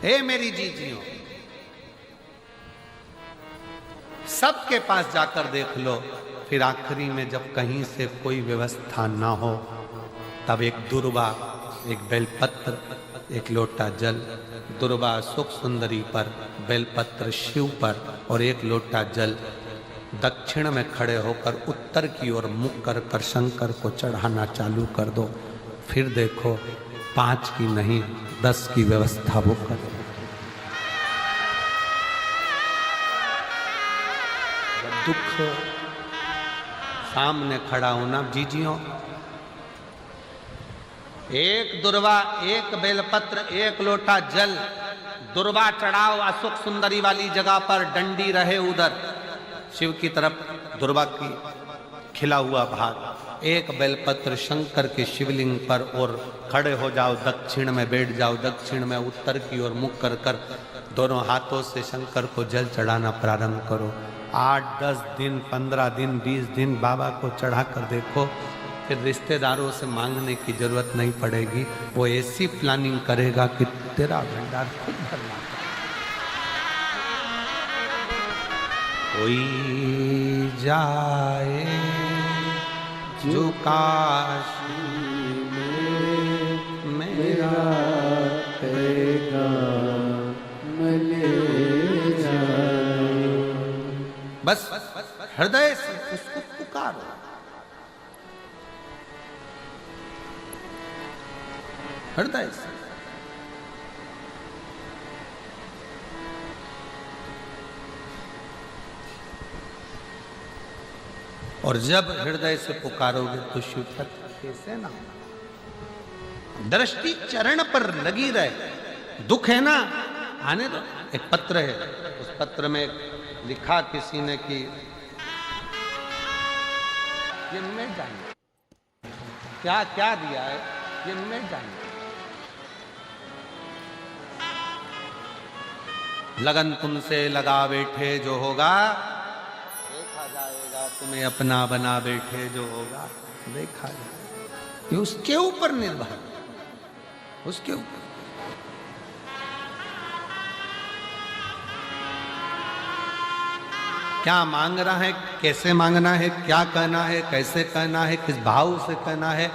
ए मेरी जीजियों, सबके पास जाकर देख लो, फिर आखिरी में जब कहीं से कोई व्यवस्था ना हो, तब एक दुर्वा, एक बेलपत्र, एक लोटा जल, दुर्वा सुख सुंदरी पर, बेलपत्र शिव पर और एक लोटा जल दक्षिण में खड़े होकर उत्तर की ओर मुख कर कर शंकर को चढ़ाना चालू कर दो। फिर देखो 5 की नहीं 10 की व्यवस्था वो कर। दुख सामने खड़ा होना जीजियों, एक दुर्वा, एक बेलपत्र, एक लोटा जल, दुर्वा चढ़ाओ अशोक सुंदरी वाली जगह पर, डंडी रहे उधर शिव की तरफ, दुर्वा की खिला हुआ भाग, एक बेलपत्र शंकर के शिवलिंग पर और खड़े हो जाओ, दक्षिण में बैठ जाओ, दक्षिण में उत्तर की ओर मुख कर कर दोनों हाथों से शंकर को जल चढ़ाना प्रारंभ करो। 8, 10 दिन, 15 दिन, 20 दिन बाबा को चढ़ा कर देखो, फिर रिश्तेदारों से मांगने की जरूरत नहीं पड़ेगी। वो ऐसी प्लानिंग करेगा कि तेरा भंडार खुद भरना। कोई जाए जो काशी में मेरा बस हृदय से उसको पुकारो। हृदय से और जब हृदय से पुकारोगे तो शिव तत्व कैसे ना, दृष्टि चरण पर लगी रहे। दुख है ना, आने दो। एक पत्र है, उस पत्र में लिखा किसी ने कि ये मैं जानू क्या क्या दिया है, ये मैं जानू। लगन तुमसे लगा बैठे जो होगा देखा जाएगा, तुम्हें अपना बना बैठे जो होगा देखा जाएगा। ये उसके ऊपर निर्भर, उसके ऊपर। क्या मांग रहा है, कैसे मांगना है, क्या कहना है, कैसे कहना है, किस भाव से कहना है।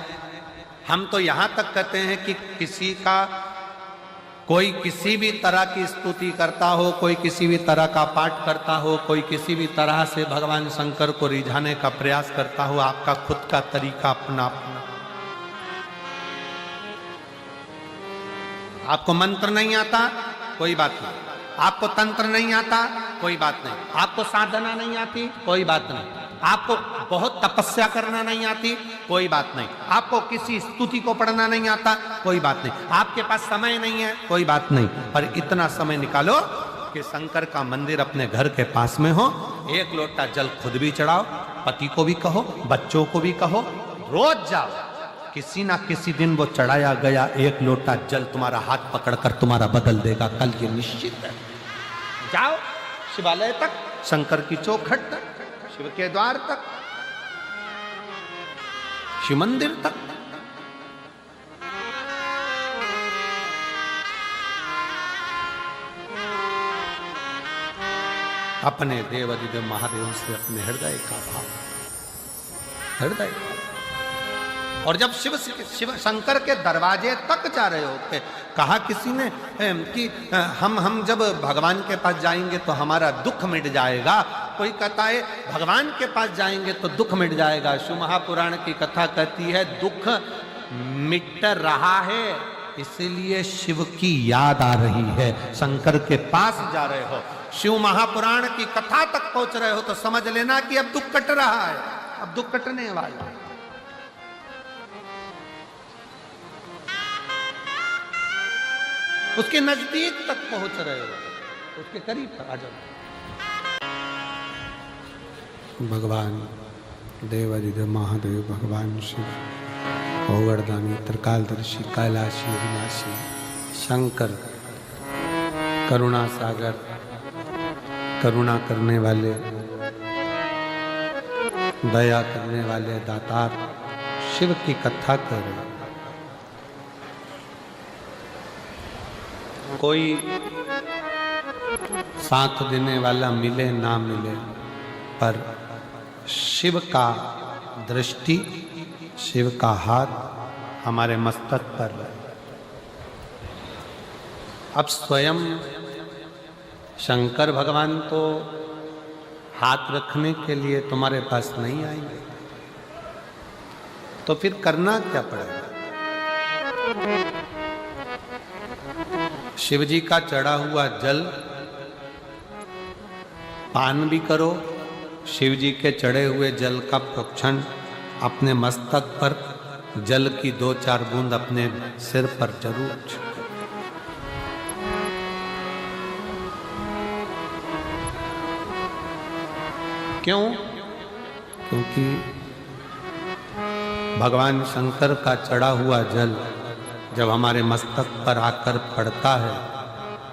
हम तो यहां तक कहते हैं कि किसी का कोई किसी भी तरह की स्तुति करता हो, कोई किसी भी तरह का पाठ करता हो, कोई किसी भी तरह से भगवान शंकर को रिझाने का प्रयास करता हो, आपका खुद का तरीका अपना अपना। आपको मंत्र नहीं आता, कोई बात नहीं। आपको तंत्र नहीं आता, कोई बात नहीं। आपको साधना नहीं आती, कोई बात नहीं। आपको बहुत तपस्या करना नहीं आती, कोई बात नहीं। आपको किसी स्तुति को पढ़ना नहीं आता, कोई बात नहीं। आपके पास समय नहीं है, कोई बात नहीं। पर इतना समय निकालो कि शंकर का मंदिर अपने घर के पास में हो, एक लोटा जल खुद भी चढ़ाओ, पति को भी कहो, बच्चों को भी कहो, रोज जाओ। किसी ना किसी दिन वो चढ़ाया गया एक लोटा जल तुम्हारा हाथ पकड़कर तुम्हारा बदल देगा, कल ये निश्चित है। जाओ शिवालय तक, शंकर की चौखट तक, शिव के द्वार तक, शिव मंदिर तक। अपने देवादिदेव महादेव से अपने हृदय का भाव, हृदय का। और जब शिव शंकर के दरवाजे तक जा रहे होते, कहा किसी ने कि हम जब भगवान के पास जाएंगे तो हमारा दुख मिट जाएगा। कोई कहता है भगवान के पास जाएंगे तो दुख मिट जाएगा। शिव महापुराण की कथा कहती है दुख मिट रहा है, इसलिए शिव की याद आ रही है। शंकर के पास जा रहे हो, शिव महापुराण की कथा तक पहुंच रहे हो, तो समझ लेना कि अब दुख कट रहा है, अब दुख कटने वाला है। उसके नजदीक तक पहुंच रहे हो, उसके करीब आ जाओ। भगवान देवादिदेव महादेव, भगवान शिव ओवरदानी, त्रिकालदर्शी, कैलाशी, विनाशी शंकर, करुणा सागर, करुणा करने वाले, दया करने वाले दातार शिव की कथा कर रहे। कोई साथ देने वाला मिले ना मिले, पर शिव का दृष्टि, शिव का हाथ हमारे मस्तक पर है। अब स्वयं शंकर भगवान तो हाथ रखने के लिए तुम्हारे पास नहीं आएंगे, तो फिर करना क्या पड़ेगा? शिव जी का चढ़ा हुआ जल पान भी करो, शिव जी के चढ़े हुए जल का प्रोक्षण अपने मस्तक पर, जल की 2-4 बूंद अपने सिर पर जरूर छिड़को। क्यों? क्योंकि भगवान शंकर का चढ़ा हुआ जल जब हमारे मस्तक पर आकर पड़ता है,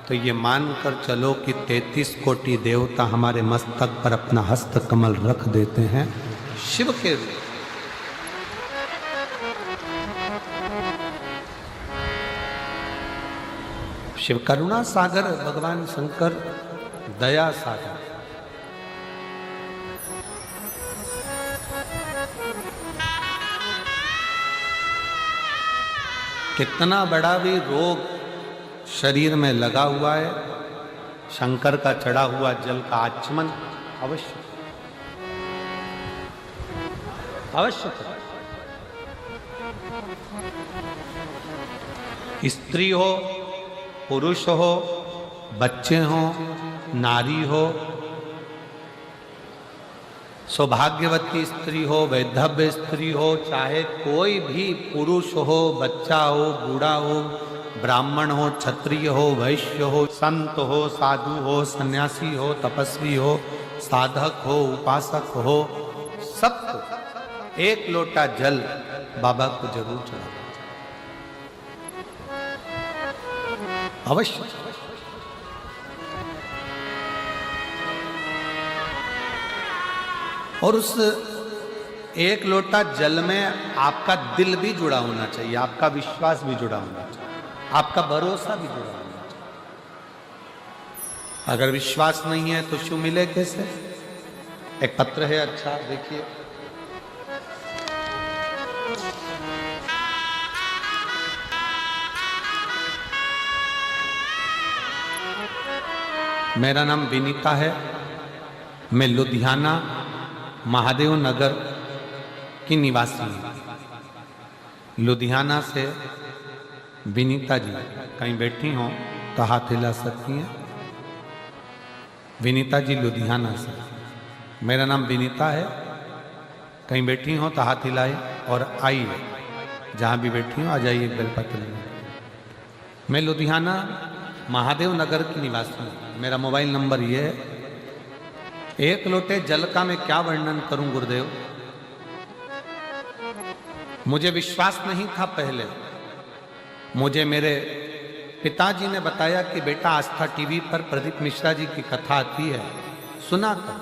तो ये मानकर चलो कि 33 कोटि देवता हमारे मस्तक पर अपना हस्त कमल रख देते हैं शिव के रूप। शिव करुणा सागर, भगवान शंकर दया सागर। कितना बड़ा भी रोग शरीर में लगा हुआ है, शंकर का चढ़ा हुआ जल का आचमन अवश्य अवश्य। स्त्री हो, पुरुष हो, बच्चे हो, नारी हो, सौभाग्यवती स्त्री हो, वैधव्य स्त्री हो, चाहे कोई भी पुरुष हो, बच्चा हो, बूढ़ा हो, ब्राह्मण हो, क्षत्रिय हो, वैश्य हो, संत हो, साधु हो, सन्यासी हो, तपस्वी हो, साधक हो, उपासक हो, सबको एक लोटा जल बाबा को जरूर चढ़ाना अवश्य। और उस एक लोटा जल में आपका दिल भी जुड़ा होना चाहिए, आपका विश्वास भी जुड़ा होना चाहिए, आपका भरोसा भी जुड़ा होना चाहिए। अगर विश्वास नहीं है तो शिव मिले कैसे? एक पत्र है, अच्छा देखिए। मेरा नाम विनीता है, मैं लुधियाना महादेव नगर की निवासी हूँ। लुधियाना से विनीता जी कहीं बैठी हों तो हाथ हिला सकती हैं। विनीता जी लुधियाना से, मेरा नाम विनीता है, कहीं बैठी हों तो हाथ हिलाए और आइए, जहाँ भी बैठी हों आ जाइए बेलपत्र लेने। मैं लुधियाना महादेव नगर की निवासी हूँ। मेरा मोबाइल नंबर ये है। एक लोटे जल का मैं क्या वर्णन करूं गुरुदेव, मुझे विश्वास नहीं था पहले। मुझे मेरे पिताजी ने बताया कि बेटा आस्था टीवी पर प्रदीप मिश्रा जी की कथा आती है, सुना था।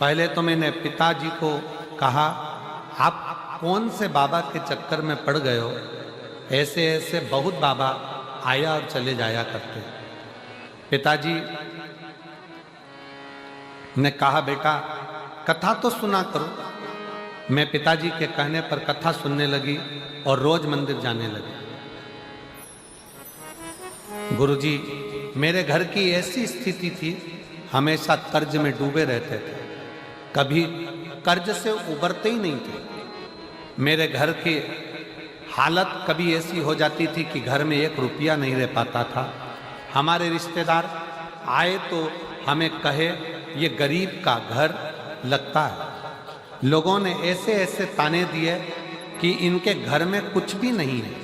पहले तो मैंने पिताजी को कहा, आप कौन से बाबा के चक्कर में पड़ गए हो, ऐसे ऐसे बहुत बाबा आया और चले जाया करते। पिताजी ने कहा, बेटा कथा तो सुना करो। मैं पिताजी के कहने पर कथा सुनने लगी और रोज मंदिर जाने लगी। गुरुजी, मेरे घर की ऐसी स्थिति थी, हमेशा कर्ज में डूबे रहते थे, कभी कर्ज से उबरते ही नहीं थे। मेरे घर की हालत कभी ऐसी हो जाती थी कि घर में 1 रुपया नहीं रह पाता था। हमारे रिश्तेदार आए तो हमें कहे ये गरीब का घर लगता है। लोगों ने ऐसे ऐसे ताने दिए कि इनके घर में कुछ भी नहीं है।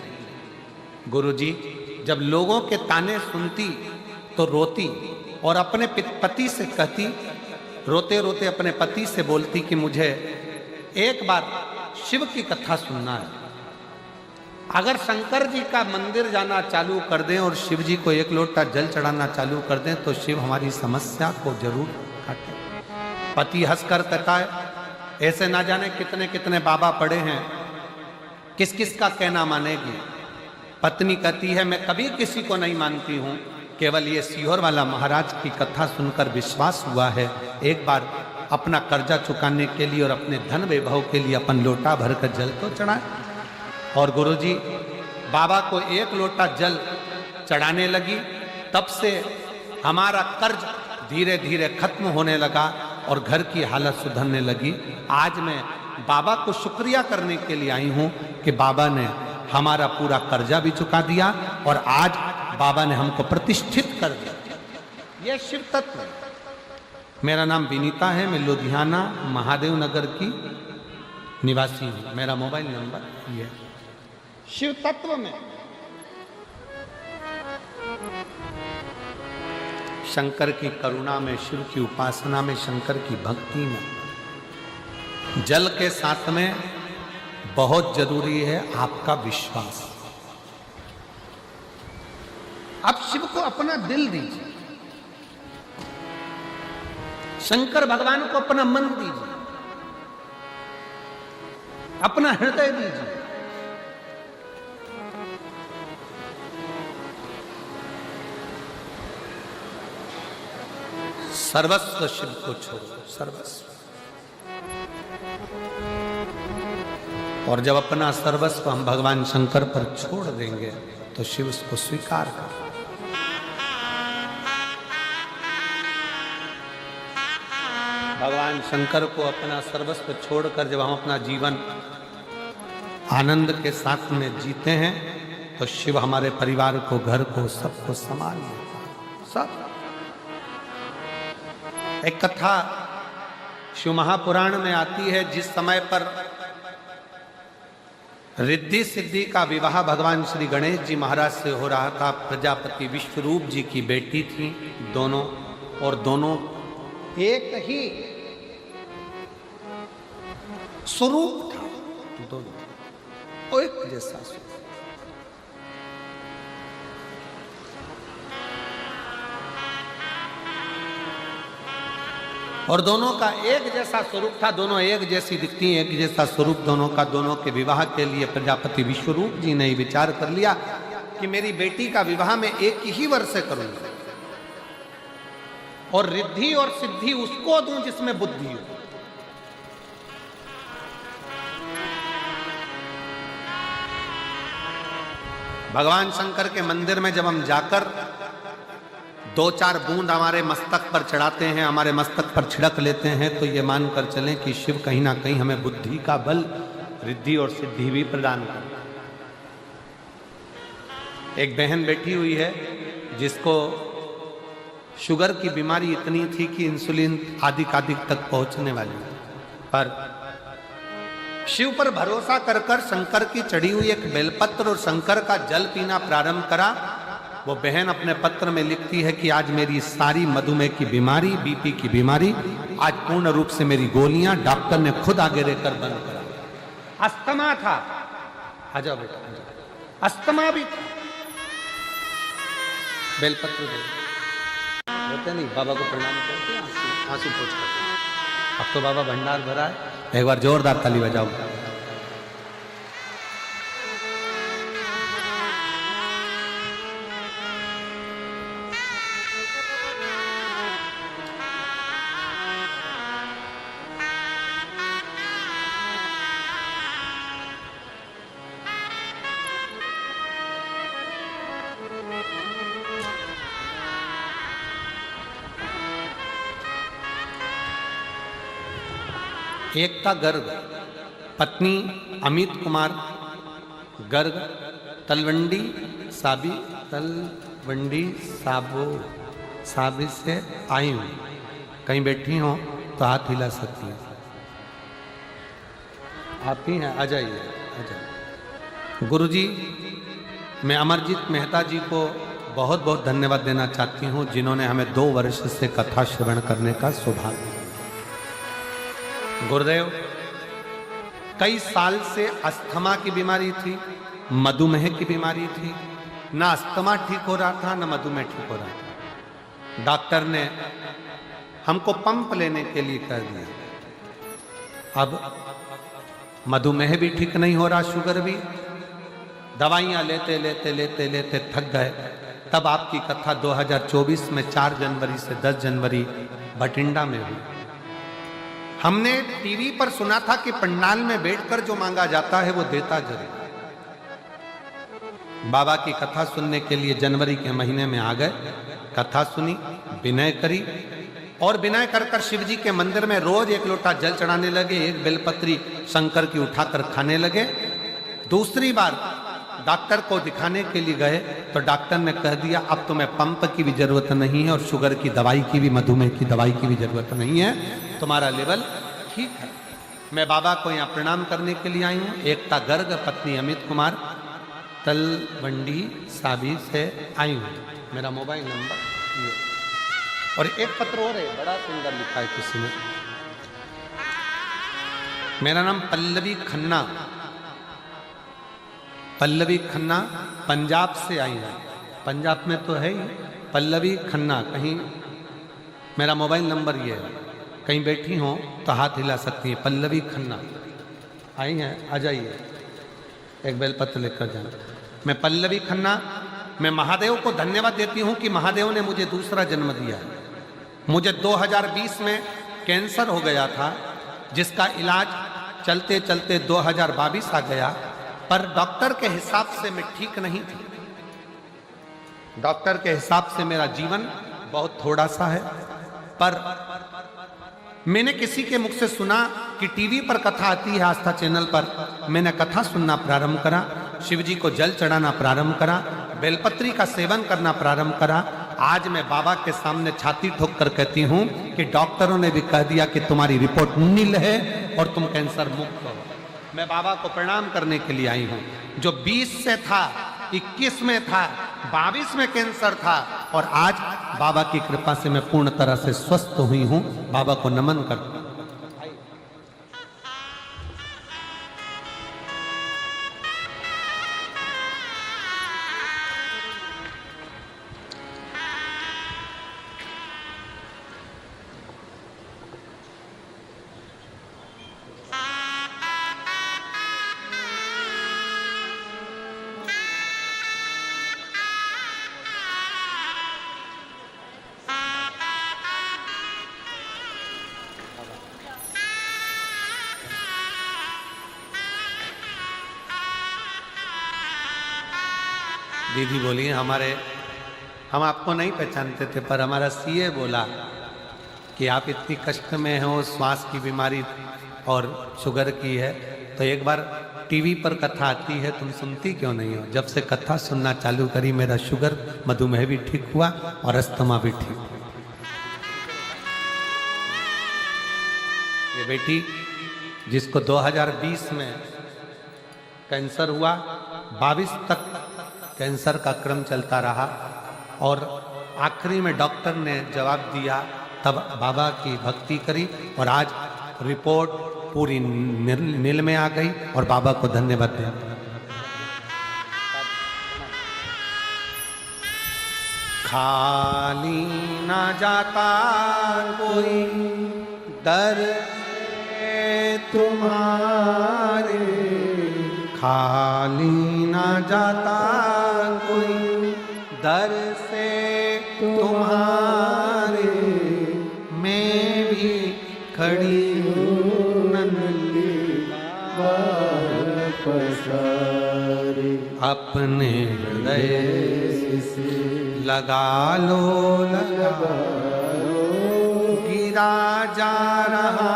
गुरुजी, जब लोगों के ताने सुनती तो रोती और अपने पति से कहती, रोते रोते अपने पति से बोलती कि मुझे एक बार शिव की कथा सुनना है। अगर शंकर जी का मंदिर जाना चालू कर दें और शिव जी को 1 लोटा जल चढ़ाना चालू कर दें तो शिव हमारी समस्या को जरूर काटे। पति हंसकर कहता है, ऐसे ना जाने कितने कितने बाबा पड़े हैं, किस किस का कहना मानेगी। पत्नी कहती है मैं कभी किसी को नहीं मानती हूं, केवल ये सीहोर वाला महाराज की कथा सुनकर विश्वास हुआ है। एक बार अपना कर्जा चुकाने के लिए और अपने धन वैभव के लिए अपन लोटा भर कर जल तो चढ़ाए। और गुरुजी बाबा को एक लोटा जल चढ़ाने लगी, तब से हमारा कर्ज धीरे धीरे खत्म होने लगा और घर की हालत सुधरने लगी। आज मैं बाबा को शुक्रिया करने के लिए आई हूं कि बाबा ने हमारा पूरा कर्जा भी चुका दिया और आज बाबा ने हमको प्रतिष्ठित कर दिया। यह शिव तत्व है। मेरा नाम विनीता है, मैं लुधियाना महादेव नगर की निवासी हूं। मेरा मोबाइल नंबर ये है। शिव तत्व में शंकर की करुणा में, शिव की उपासना में, शंकर की भक्ति में, जल के साथ में बहुत जरूरी है आपका विश्वास। आप शिव को अपना दिल दीजिए, शंकर भगवान को अपना मन दीजिए, अपना हृदय दीजिए। सर्वस्व शिव को छोड़ो, सर्वस्व। और जब अपना सर्वस्व हम भगवान शंकर पर छोड़ देंगे तो शिव उसको स्वीकार कर। भगवान शंकर को अपना सर्वस्व छोड़कर जब हम अपना जीवन आनंद के साथ में जीते हैं तो शिव हमारे परिवार को, घर को, सबको संभाल लेता है। सब एक कथा शिव महापुराण में आती है, जिस समय पर रिद्धि सिद्धि का विवाह भगवान श्री गणेश जी महाराज से हो रहा था। प्रजापति विश्वरूप जी की बेटी थी दोनों, और दोनों एक ही स्वरूप था, दोनों एक जैसा स्वरूप। और दोनों का एक जैसा स्वरूप था, दोनों एक जैसी दिखती, एक जैसा स्वरूप दोनों का। दोनों के विवाह के लिए प्रजापति विश्वरूप जी ने विचार कर लिया कि मेरी बेटी का विवाह मैं एक ही वर्ष से करूंगा और रिद्धि और सिद्धि उसको दूं जिसमें बुद्धि हो। भगवान शंकर के मंदिर में जब हम जाकर 2-4 बूंद हमारे मस्तक पर चढ़ाते हैं, हमारे मस्तक पर छिड़क लेते हैं, तो ये मानकर चलें कि शिव कहीं ना कहीं हमें बुद्धि का बल, रिद्धि और सिद्धि भी प्रदान करता है। एक बहन बैठी हुई है जिसको शुगर की बीमारी इतनी थी कि इंसुलिन आदिक तक पहुंचने वाली, पर शिव पर भरोसा कर कर शंकर की चढ़ी हुई एक बेलपत्र और शंकर का जल पीना प्रारंभ करा। वो बहन अपने पत्र में लिखती है कि आज मेरी सारी मधुमेह की बीमारी, बीपी की बीमारी, आज पूर्ण रूप से मेरी गोलियां डॉक्टर ने खुद आगे रहकर बंद करा। अस्थमा था, आ जाओ बेटा, अस्थमा भी था। बेलपत्र दे होते नहीं, बाबा को प्रणाम करते, आंसू पोंछ करते। अब तो बाबा भंडार भरा है, एक बार जोरदार ताली बजाओ। एकता गर्ग, पत्नी अमित कुमार गर्ग, तलवंडी साबी से आई हूँ। कहीं बैठी हो तो हाथ हिला सकती हैं। आप ही हैं, आ जाइए, आ जाइए। गुरुजी, मैं अमरजीत मेहता जी को बहुत बहुत धन्यवाद देना चाहती हूँ, जिन्होंने हमें 2 वर्ष से कथा श्रवण करने का सौभाग्य दिया। गुरुदेव, कई साल से अस्थमा की बीमारी थी, मधुमेह की बीमारी थी। ना अस्थमा ठीक हो रहा था, ना मधुमेह ठीक हो रहा था। डॉक्टर ने हमको पंप लेने के लिए कह दिया। अब मधुमेह भी ठीक नहीं हो रहा, शुगर भी, दवाइयाँ लेते लेते लेते लेते थक गए। तब आपकी कथा 2024 में 4 जनवरी से 10 जनवरी भटिंडा में हुई। हमने टीवी पर सुना था कि पंडाल में बैठकर जो मांगा जाता है वो देता जरूर। बाबा की कथा सुनने के लिए जनवरी के महीने में आ गए, कथा सुनी, विनय करी और विनय कर कर शिव जी के मंदिर में रोज 1 लोटा जल चढ़ाने लगे, 1 बेलपत्री शंकर की उठाकर खाने लगे। दूसरी बार डॉक्टर को दिखाने के लिए गए तो डॉक्टर ने कह दिया अब तुम्हें पंप की भी जरूरत नहीं है और शुगर की दवाई की भी, मधुमेह की दवाई की भी जरूरत नहीं है, तुम्हारा लेवल ठीक है। मैं बाबा को यहाँ प्रणाम करने के लिए आई हूँ। एकता गर्ग, पत्नी अमित कुमार, तलवंडी साबी से आई हूँ। मेरा मोबाइल नंबर ये, और एक पत्र और है, बड़ा सुंदर लिखा है किसी ने। मेरा नाम पल्लवी खन्ना, पल्लवी खन्ना, पंजाब से आई है। पंजाब में तो है ही पल्लवी खन्ना। कहीं मेरा मोबाइल नंबर ये है, कहीं बैठी हो तो हाथ हिला सकती है। पल्लवी खन्ना आई हैं, आ जाइए, एक बेलपत्र लेकर जाना। मैं पल्लवी खन्ना, मैं महादेव को धन्यवाद देती हूँ कि महादेव ने मुझे दूसरा जन्म दिया है। मुझे 2020 में कैंसर हो गया था, जिसका इलाज चलते चलते 2022 आ गया, पर डॉक्टर के हिसाब से मैं ठीक नहीं थी। डॉक्टर के हिसाब से मेरा जीवन बहुत थोड़ा सा है, पर मैंने किसी के मुख से सुना कि टीवी पर कथा आती है आस्था चैनल पर। मैंने कथा सुनना प्रारंभ करा, शिव जी को जल चढ़ाना प्रारंभ करा, बेलपत्री का सेवन करना प्रारंभ करा। आज मैं बाबा के सामने छाती ठोक कर कहती हूँ कि डॉक्टरों ने भी कह दिया कि तुम्हारी रिपोर्ट नील है और तुम कैंसर मुक्त हो। मैं बाबा को प्रणाम करने के लिए आई हूँ। जो 20 से था, 21 में था, 22 में कैंसर था, और आज बाबा की कृपा से मैं पूर्ण तरह से स्वस्थ हुई हूँ। बाबा को नमन करता हूँ। दीदी बोली हम आपको नहीं पहचानते थे, पर हमारा सीए बोला कि आप इतनी कष्ट में हो, श्वास की बीमारी और शुगर की है, तो एक बार टीवी पर कथा आती है, तुम सुनती क्यों नहीं हो। जब से कथा सुनना चालू करी, मेरा शुगर, मधुमेह भी ठीक हुआ और अस्थमा भी ठीक हुआ। ये बेटी जिसको 2020 में कैंसर हुआ, 22 तक कैंसर का क्रम चलता रहा, और आखिरी में डॉक्टर ने जवाब दिया, तब बाबा की भक्ति करी और आज रिपोर्ट पूरी नील में आ गई और बाबा को धन्यवाद दिया। खाली ना जाता कोई दर तुम्हारे, खाली ना जाता कोई दर से तुम्हारे, मैं भी खड़ी हूँ नन्ही पसारे, अपने हृदय से लगा लो, लगा लो, गिरा जा रहा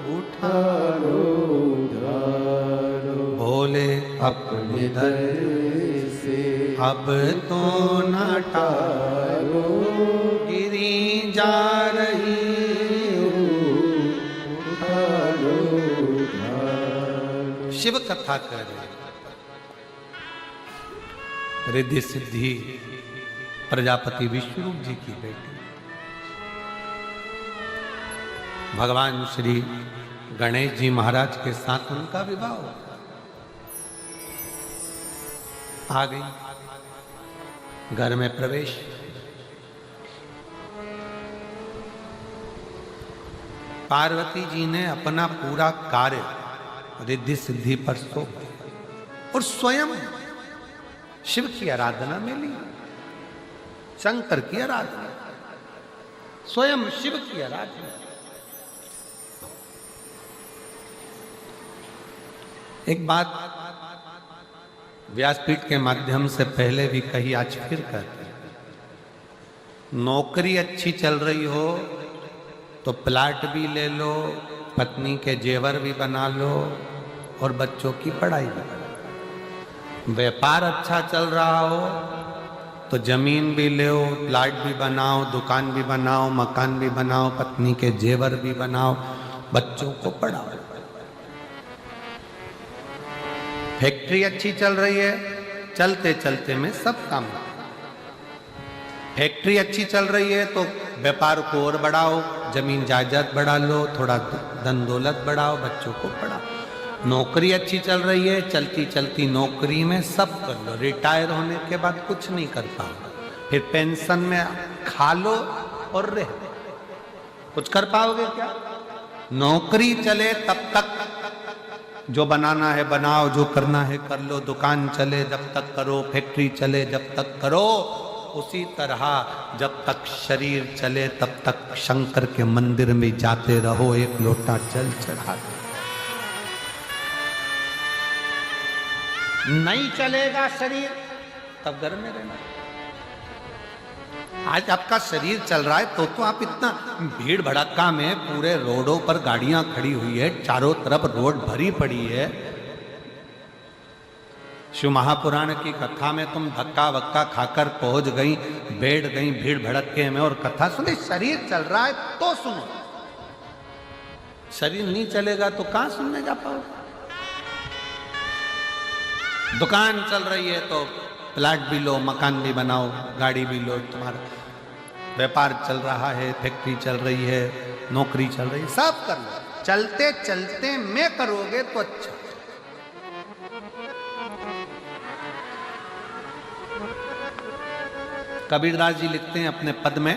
उठा लो, बोले अपने दर से अब तो न टालो, गिरी जा रही उठा लो, शिव कथा कर रिद्धि सिद्धि प्रजापति विष्णु जी की बेटी, भगवान श्री गणेश जी महाराज के साथ उनका विवाह हुआ। आ गई घर में प्रवेश। पार्वती जी ने अपना पूरा कार्य रिद्धि सिद्धि पर सौंप दिया। और स्वयं शिव की आराधना में ली, शंकर की आराधना, स्वयं शिव की आराधना। एक बात व्यासपीठ के माध्यम से पहले भी कही, आज फिर कहते हैं, नौकरी अच्छी चल रही हो तो प्लाट भी ले लो, पत्नी के जेवर भी बना लो और बच्चों की पढ़ाई भी करो। व्यापार अच्छा चल रहा हो तो जमीन भी लो, प्लाट भी बनाओ, दुकान भी बनाओ, मकान भी बनाओ, पत्नी के जेवर भी बनाओ, बच्चों को पढ़ाओ। फैक्ट्री अच्छी चल रही है, चलते चलते में सब काम। फैक्ट्री अच्छी चल रही है तो व्यापार को और बढ़ाओ, जमीन जायदाद बढ़ा लो, थोड़ा धन दौलत बढ़ाओ, बच्चों को पढ़ाओ। नौकरी अच्छी चल रही है, चलती चलती नौकरी में सब कर लो, रिटायर होने के बाद कुछ नहीं कर पाओगे, फिर पेंशन में खा लो और रह, कुछ कर पाओगे क्या? नौकरी चले तब तक जो बनाना है बनाओ, जो करना है कर लो, दुकान चले जब तक करो, फैक्ट्री चले जब तक करो। उसी तरह जब तक शरीर चले तब तक शंकर के मंदिर में जाते रहो, एक लोटा जल चढ़ा दो। नहीं चलेगा शरीर तब घर में रहना। आज आपका शरीर चल रहा है तो आप इतना भीड़ भड़क्का में, पूरे रोडों पर गाड़ियां खड़ी हुई है, चारों तरफ रोड भरी पड़ी है। शिव महापुराण की कथा में तुम धक्का वक्का खाकर पहुंच गई, बैठ गई भीड़ भड़क्के में और कथा सुनी। शरीर चल रहा है तो सुनो, शरीर नहीं चलेगा तो कहां सुनने जा पाओगे? दुकान चल रही है तो प्लाट भी लो, मकान भी बनाओ, गाड़ी भी लो, तुम्हारा व्यापार चल रहा है, फैक्ट्री चल रही है, नौकरी चल रही है, सब कर लो। चलते चलते में करोगे तो अच्छा। कबीरदास जी लिखते हैं अपने पद में,